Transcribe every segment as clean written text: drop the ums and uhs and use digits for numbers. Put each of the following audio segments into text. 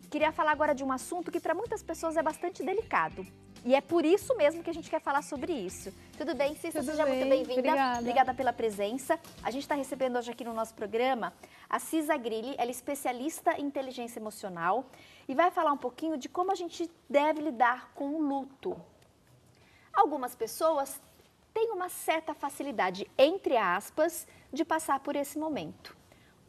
queria falar agora de um assunto que para muitas pessoas é bastante delicado. E é por isso mesmo que a gente quer falar sobre isso. Tudo bem, Cissa? Seja muito bem-vinda. Obrigada pela presença. A gente está recebendo hoje aqui no nosso programa a Cissa Grilli, ela é especialista em inteligência emocional e vai falar um pouquinho de como a gente deve lidar com o luto. Algumas pessoas têm uma certa facilidade, entre aspas, de passar por esse momento.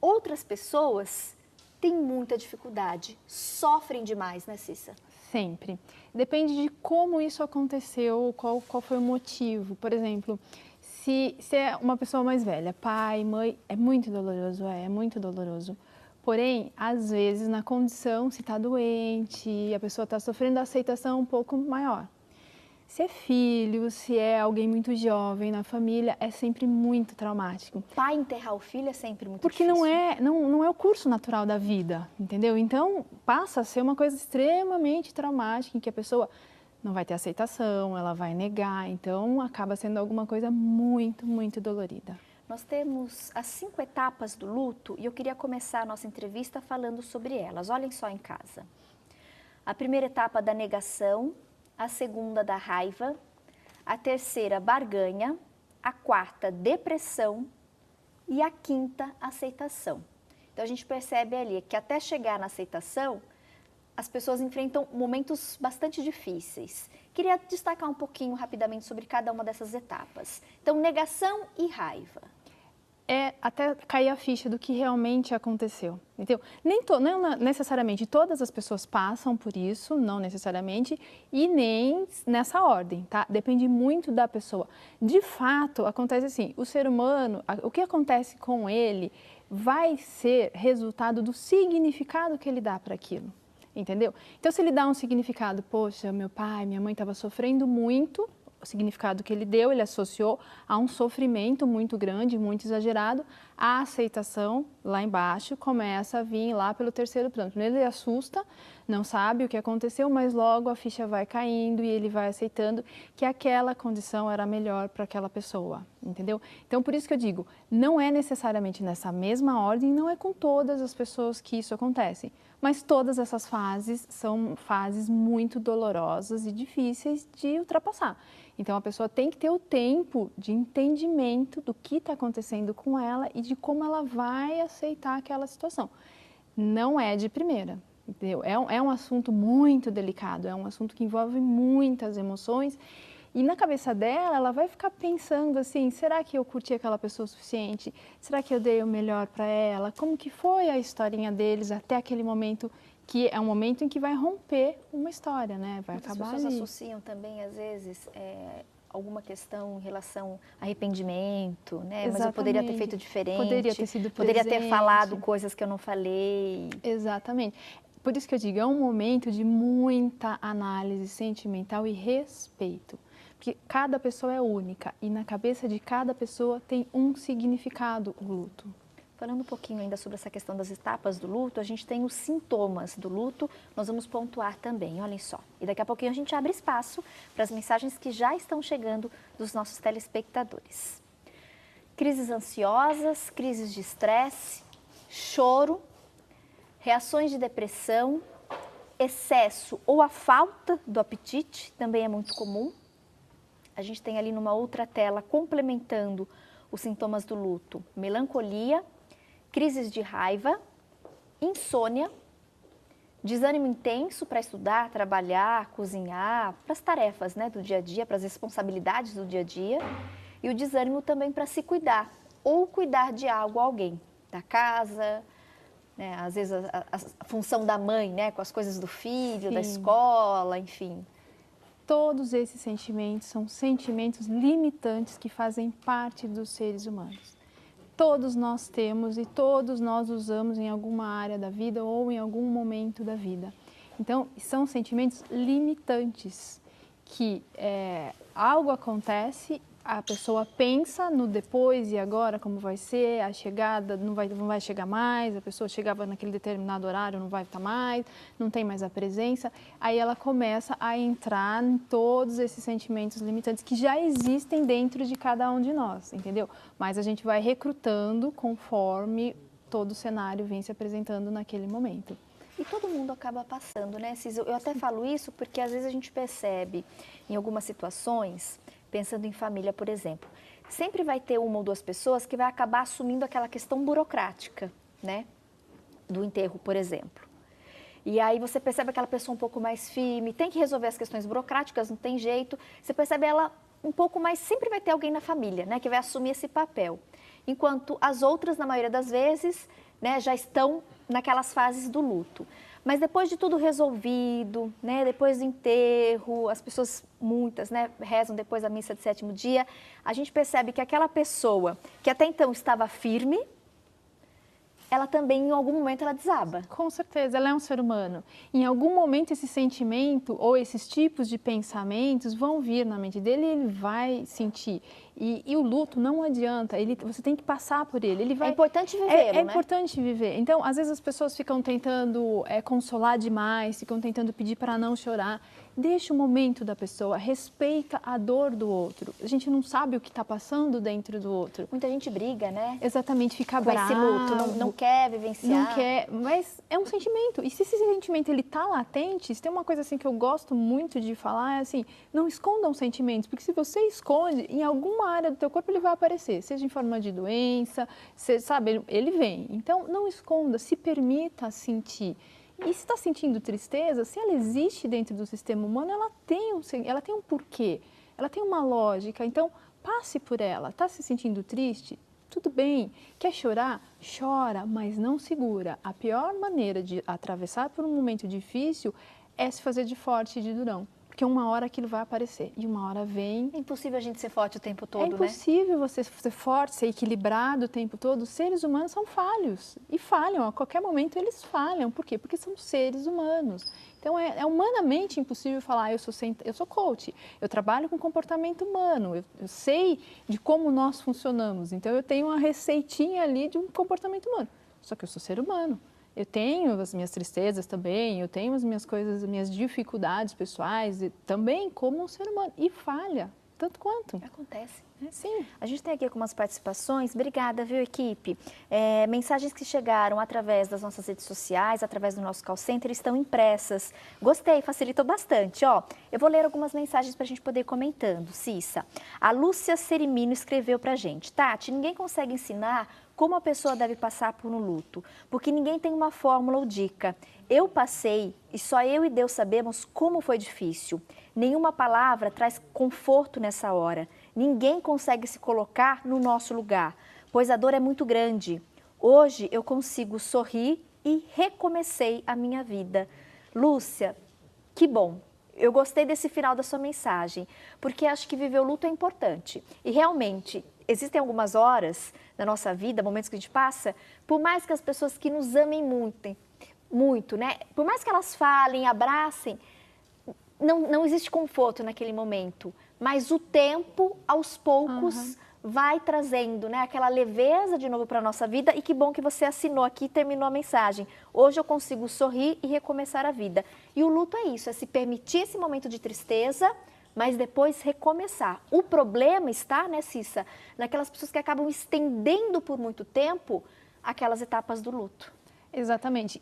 Outras pessoas têm muita dificuldade, sofrem demais, né, Cissa? Sempre. Depende de como isso aconteceu, qual foi o motivo. Por exemplo, se é uma pessoa mais velha, pai, mãe, é muito doloroso, é muito doloroso. Porém, às vezes, na condição, se está doente, a pessoa está sofrendo a aceitação um pouco maior. Se é filho, se é alguém muito jovem na família, é sempre muito traumático. Pai enterrar o filho é sempre muito Porque difícil. não é o curso natural da vida, entendeu? Então, passa a ser uma coisa extremamente traumática, em que a pessoa não vai ter aceitação, ela vai negar, então acaba sendo alguma coisa muito, muito dolorida. Nós temos as 5 etapas do luto e eu queria começar a nossa entrevista falando sobre elas. Olhem só em casa. A primeira etapa da negação, a segunda da raiva, a terceira barganha, a quarta depressão e a quinta aceitação. Então a gente percebe ali que até chegar na aceitação, as pessoas enfrentam momentos bastante difíceis. Queria destacar um pouquinho rapidamente sobre cada uma dessas etapas. Então, negação e raiva. É até cair a ficha do que realmente aconteceu, entendeu? Não necessariamente todas as pessoas passam por isso, não necessariamente, e nem nessa ordem, tá? Depende muito da pessoa. De fato, acontece assim, o ser humano, o que acontece com ele vai ser resultado do significado que ele dá para aquilo, entendeu? Então, se ele dá um significado, poxa, meu pai, minha mãe estava sofrendo muito, o significado que ele deu, ele associou a um sofrimento muito grande, muito exagerado. A aceitação, lá embaixo, começa a vir lá pelo terceiro plano. Primeiro ele assusta, não sabe o que aconteceu, mas logo a ficha vai caindo e ele vai aceitando que aquela condição era melhor para aquela pessoa, entendeu? Então, por isso que eu digo, não é necessariamente nessa mesma ordem, não é com todas as pessoas que isso acontece. Mas todas essas fases são fases muito dolorosas e difíceis de ultrapassar. Então, a pessoa tem que ter o tempo de entendimento do que está acontecendo com ela e de como ela vai aceitar aquela situação. Não é de primeira, entendeu? É um assunto muito delicado, é um assunto que envolve muitas emoções. E na cabeça dela, ela vai ficar pensando assim, será que eu curti aquela pessoa o suficiente? Será que eu dei o melhor para ela? Como que foi a historinha deles até aquele momento, que é um momento em que vai romper uma história, né? Vai acabar ali. As pessoas associam também, às vezes, alguma questão em relação a arrependimento, né? Exatamente. Mas eu poderia ter feito diferente. Poderia ter sido poderia presente. ter falado coisas que eu não falei. Exatamente. Por isso que eu digo, é um momento de muita análise sentimental e respeito. Porque cada pessoa é única e na cabeça de cada pessoa tem um significado o luto. Falando um pouquinho ainda sobre essa questão das etapas do luto, a gente tem os sintomas do luto, nós vamos pontuar também, olhem só. E daqui a pouquinho a gente abre espaço para as mensagens que já estão chegando dos nossos telespectadores. Crises ansiosas, crises de estresse, choro, reações de depressão, excesso ou a falta do apetite, também é muito comum. A gente tem ali numa outra tela, complementando os sintomas do luto, melancolia, crises de raiva, insônia, desânimo intenso para estudar, trabalhar, cozinhar, para as tarefas, né, do dia a dia, para as responsabilidades do dia a dia, e o desânimo também para se cuidar, ou cuidar de algo, alguém, da casa, né, às vezes a função da mãe, né, com as coisas do filho, da escola, enfim. Todos esses sentimentos são sentimentos limitantes que fazem parte dos seres humanos. Todos nós temos e todos nós usamos em alguma área da vida ou em algum momento da vida. Então, são sentimentos limitantes que algo acontece, a pessoa pensa no depois e agora, como vai ser, a chegada não vai chegar mais, a pessoa chegava naquele determinado horário, não vai estar mais, não tem mais a presença. Aí ela começa a entrar em todos esses sentimentos limitantes que já existem dentro de cada um de nós, entendeu? Mas a gente vai recrutando conforme todo o cenário vem se apresentando naquele momento. E todo mundo acaba passando, né, Cis? Eu até falo isso porque às vezes a gente percebe em algumas situações, pensando em família, por exemplo, sempre vai ter uma ou duas pessoas que vai acabar assumindo aquela questão burocrática, né, do enterro, por exemplo. E aí você percebe aquela pessoa um pouco mais firme, tem que resolver as questões burocráticas, não tem jeito. Você percebe ela um pouco mais, sempre vai ter alguém na família, né, que vai assumir esse papel. Enquanto as outras, na maioria das vezes, né, já estão naquelas fases do luto. Mas depois de tudo resolvido, né, depois do enterro, as pessoas, muitas, né, rezam depois da missa de sétimo dia, a gente percebe que aquela pessoa que até então estava firme, ela também, em algum momento, ela desaba. Com certeza, ela é um ser humano. Em algum momento, esse sentimento ou esses tipos de pensamentos vão vir na mente dele e ele vai sentir. E o luto não adianta, você tem que passar por ele. É importante viver, né? É importante viver. Então, às vezes as pessoas ficam tentando consolar demais, ficam tentando pedir para não chorar. Deixa o momento da pessoa, respeita a dor do outro. A gente não sabe o que está passando dentro do outro. Muita gente briga, né? Exatamente, fica com bravo. esse luto, não quer vivenciar. Não quer, mas é um sentimento. E se esse sentimento ele está latente, se tem uma coisa assim que eu gosto muito de falar, é assim, não escondam sentimentos, porque se você esconde, em alguma área do teu corpo ele vai aparecer, seja em forma de doença, sabe, ele vem. Então, não esconda, se permita sentir. E se está sentindo tristeza, se ela existe dentro do sistema humano, ela tem um porquê, ela tem uma lógica. Então, passe por ela. Está se sentindo triste? Tudo bem. Quer chorar? Chora, mas não segura. A pior maneira de atravessar por um momento difícil é se fazer de forte e de durão. Porque uma hora aquilo vai aparecer e uma hora vem. É impossível a gente ser forte o tempo todo, né? É impossível você ser forte, ser equilibrado o tempo todo. Os seres humanos são falhos e falham. A qualquer momento eles falham. Por quê? Porque são seres humanos. Então, é humanamente impossível falar, eu sou coach, eu trabalho com comportamento humano, eu sei de como nós funcionamos. Então, eu tenho uma receitinha ali de um comportamento humano. Só que eu sou ser humano. Eu tenho as minhas tristezas também, eu tenho as minhas coisas, as minhas dificuldades pessoais, também como um ser humano. E falha, tanto quanto. Acontece. Sim. A gente tem aqui algumas participações. Obrigada, viu, equipe? Mensagens que chegaram através das nossas redes sociais, através do nosso call center, estão impressas. Gostei, facilitou bastante. Ó, eu vou ler algumas mensagens para a gente poder ir comentando. Cissa, a Lúcia Serimino escreveu para a gente. Tati, ninguém consegue ensinar como a pessoa deve passar por um luto, porque ninguém tem uma fórmula ou dica. Eu passei e só eu e Deus sabemos como foi difícil. Nenhuma palavra traz conforto nessa hora. Ninguém consegue se colocar no nosso lugar, pois a dor é muito grande. Hoje eu consigo sorrir e recomecei a minha vida. Lúcia, que bom. Eu gostei desse final da sua mensagem, porque acho que viver o luto é importante. E realmente, existem algumas horas na nossa vida, momentos que a gente passa, por mais que as pessoas que nos amem muito, né? Por mais que elas falem, abracem, não existe conforto naquele momento. Mas o tempo, aos poucos, vai trazendo, né, aquela leveza de novo para a nossa vida. E que bom que você assinou aqui e terminou a mensagem. Hoje eu consigo sorrir e recomeçar a vida. E o luto é isso, é se permitir esse momento de tristeza, mas depois recomeçar. O problema está, né, Cissa, naquelas pessoas que acabam estendendo por muito tempo aquelas etapas do luto. Exatamente.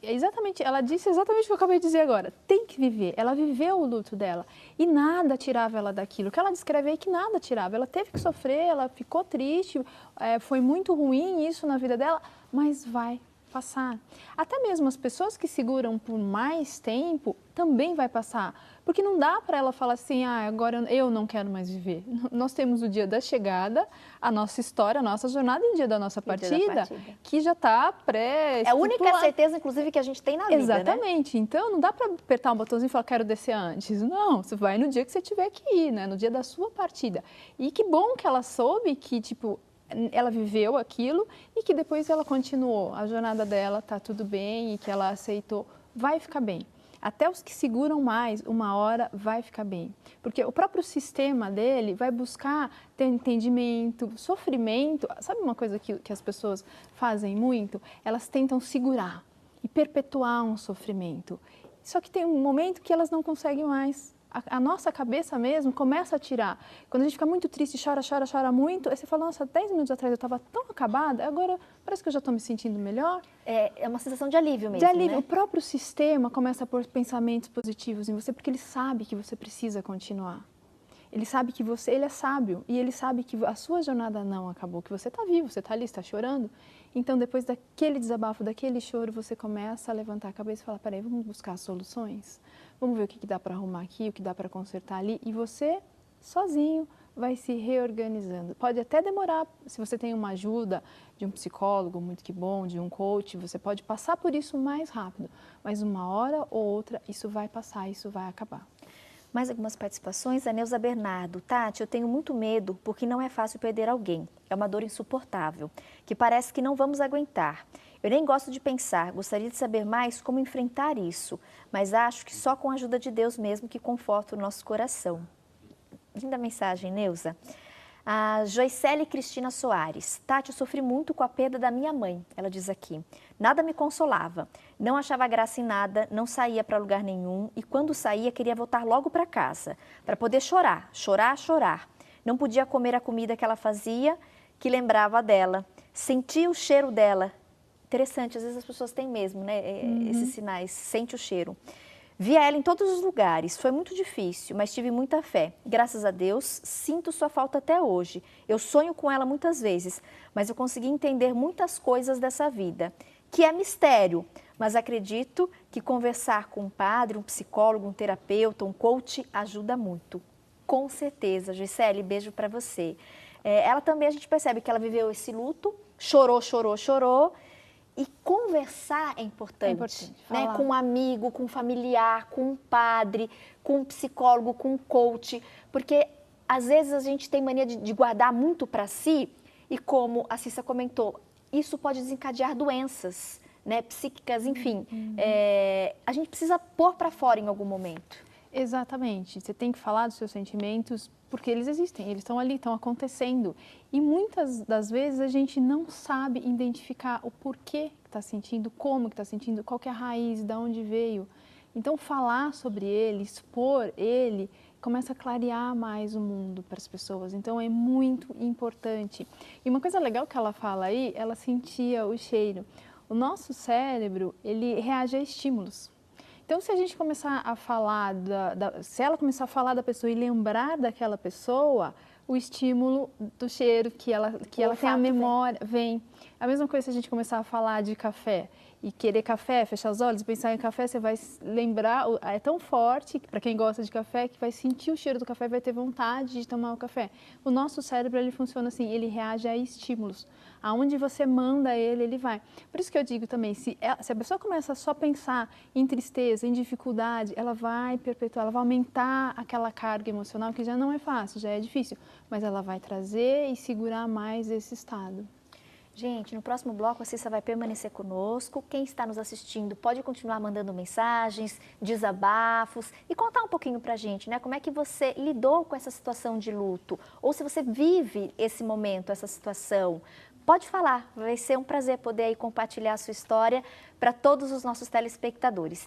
Ela disse exatamente o que eu acabei de dizer agora. Tem que viver. Ela viveu o luto dela e nada tirava ela daquilo. O que ela descreve aí que nada tirava. Ela teve que sofrer, ela ficou triste, foi muito ruim isso na vida dela, mas vai passar. Até mesmo as pessoas que seguram por mais tempo também vai passar. Porque não dá para ela falar assim, agora eu não quero mais viver. Nós temos o dia da chegada, a nossa história, a nossa jornada e o dia da nossa partida, que já está É a única certeza, inclusive, que a gente tem na vida, Exatamente. Né? Então, não dá para apertar um botãozinho e falar, quero descer antes. Não, você vai no dia que você tiver que ir, né? No dia da sua partida. E que bom que ela soube que, ela viveu aquilo e que depois ela continuou. A jornada dela está tudo bem e que ela aceitou. Vai ficar bem. Até os que seguram mais, uma hora vai ficar bem. Porque o próprio sistema dele vai buscar ter entendimento, sofrimento. Sabe uma coisa que as pessoas fazem muito? Elas tentam segurar e perpetuar um sofrimento. Só que tem um momento que elas não conseguem mais. a nossa cabeça mesmo começa a tirar. Quando a gente fica muito triste, chora muito, aí você fala, nossa, 10 minutos atrás eu estava tão acabada, agora parece que eu já estou me sentindo melhor. É uma sensação de alívio mesmo, de alívio. né? O próprio sistema começa a pôr pensamentos positivos em você, porque ele sabe que você precisa continuar. Ele sabe que ele é sábio e ele sabe que a sua jornada não acabou, que você está vivo, você está ali, está chorando. Então, depois daquele desabafo, daquele choro, você começa a levantar a cabeça e falar, peraí, vamos buscar soluções? Vamos ver o que dá para arrumar aqui, o que dá para consertar ali. E você, sozinho, vai se reorganizando. Pode até demorar, se você tem uma ajuda de um psicólogo muito que bom, de um coach, você pode passar por isso mais rápido. Mas uma hora ou outra, isso vai passar, isso vai acabar. Mais algumas participações. A Neuza Bernardo. Tati, eu tenho muito medo porque não é fácil perder alguém. É uma dor insuportável, que parece que não vamos aguentar. Eu nem gosto de pensar, gostaria de saber mais como enfrentar isso, mas acho que só com a ajuda de Deus mesmo que conforta o nosso coração. Linda mensagem, Neuza. A Joicele Cristina Soares. Tati, eu sofri muito com a perda da minha mãe, ela diz aqui. Nada me consolava, não achava graça em nada, não saía para lugar nenhum e quando saía queria voltar logo para casa, para poder chorar. Não podia comer a comida que ela fazia, que lembrava dela. Sentia o cheiro dela. Interessante, às vezes as pessoas têm mesmo, né, esses sinais, sente o cheiro. Via ela em todos os lugares, foi muito difícil, mas tive muita fé. Graças a Deus, sinto sua falta até hoje. Eu sonho com ela muitas vezes, mas eu consegui entender muitas coisas dessa vida, que é mistério, mas acredito que conversar com um padre, um psicólogo, um terapeuta, um coach ajuda muito. Com certeza, Gisele, beijo para você. Ela também, a gente percebe que ela viveu esse luto, chorou. E conversar é importante, né? Com um amigo, com um familiar, com um padre, com um psicólogo, com um coach, porque às vezes a gente tem mania de guardar muito para si e como a Cissa comentou, isso pode desencadear doenças, né? Psíquicas, enfim. A gente precisa pôr para fora em algum momento. Exatamente, você tem que falar dos seus sentimentos porque eles existem, eles estão ali, estão acontecendo. E muitas das vezes a gente não sabe identificar o porquê que está sentindo, como que está sentindo, qual que é a raiz, de onde veio. Então falar sobre ele, expor ele, começa a clarear mais o mundo para as pessoas. Então é muito importante. E uma coisa legal que ela fala aí, ela sentia o cheiro. O nosso cérebro, ele reage a estímulos. Então, se a gente começar a falar, se ela começar a falar da pessoa e lembrar daquela pessoa, o estímulo do cheiro que ela tem a memória, vem. A mesma coisa se a gente começar a falar de café e querer café, fechar os olhos, pensar em café, você vai lembrar, é tão forte, para quem gosta de café, que vai sentir o cheiro do café e vai ter vontade de tomar o café. O nosso cérebro, ele funciona assim, ele reage a estímulos. Aonde você manda ele, ele vai. Por isso que eu digo também, se a pessoa começa a só pensar em tristeza, em dificuldade, ela vai perpetuar, ela vai aumentar aquela carga emocional, que já não é fácil, já é difícil, mas ela vai trazer e segurar mais esse estado. Gente, no próximo bloco a Cissa vai permanecer conosco. Quem está nos assistindo pode continuar mandando mensagens, desabafos e contar um pouquinho pra gente, né? Como é que você lidou com essa situação de luto? Ou se você vive esse momento, essa situação. Pode falar, vai ser um prazer poder aí compartilhar a sua história para todos os nossos telespectadores.